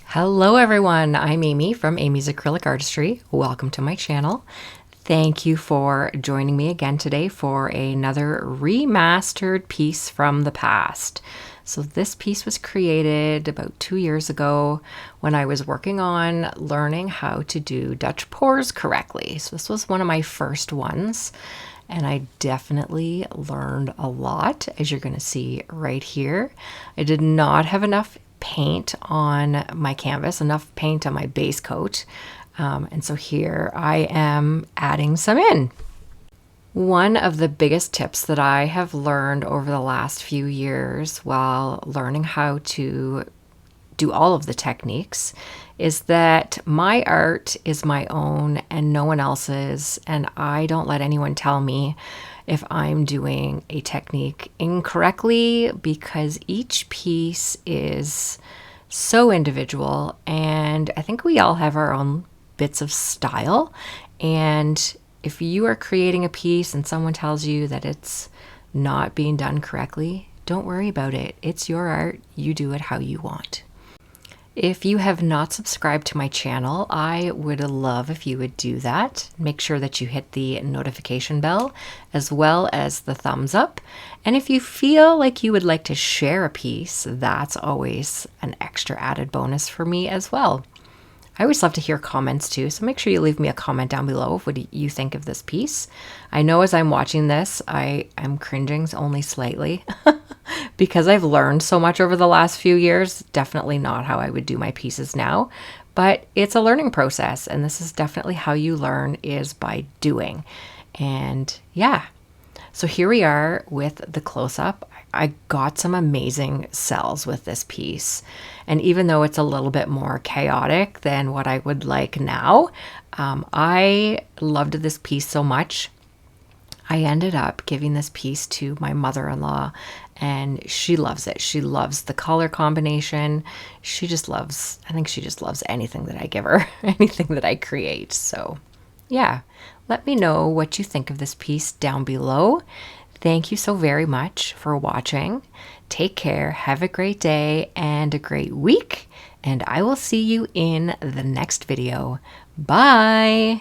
Hello everyone, I'm Amy from Amy's Acrylic Artistry. Welcome to my channel. Thank you for joining me again today for another remastered piece from the past. So this piece was created about 2 years ago when I was working on learning how to do Dutch pours correctly. So this was one of my first ones, and I definitely learned a lot, as you're going to see right here. I did not have enough paint on my canvas, enough paint on my base coat. And so here I am adding some in. One of the biggest tips that I have learned over the last few years while learning how to do all of the techniques is that my art is my own and no one else's, and I don't let anyone tell me if I'm doing a technique incorrectly, because each piece is so individual, and I think we all have our own bits of style. And if you are creating a piece and someone tells you that it's not being done correctly, don't worry about it. It's your art. You do it how you want. If you have not subscribed to my channel, I would love if you would do that. Make sure that you hit the notification bell as well as the thumbs up. And if you feel like you would like to share a piece, that's always an extra added bonus for me as well. I always love to hear comments too, so make sure you leave me a comment down below of what you think of this piece. I know as I'm watching this, I am cringing only slightly because I've learned so much over the last few years. Definitely not how I would do my pieces now, but it's a learning process, and this is definitely how you learn, is by doing. And yeah, so here we are with the close-up. I got some amazing cells with this piece. And even though it's a little bit more chaotic than what I would like now, I loved this piece so much. I ended up giving this piece to my mother-in-law, and she loves it. She loves the color combination. She just loves, I think she just loves anything that I give her, anything that I create. So yeah, let me know what you think of this piece down below. Thank you so very much for watching. Take care, have a great day and a great week, and I will see you in the next video. Bye!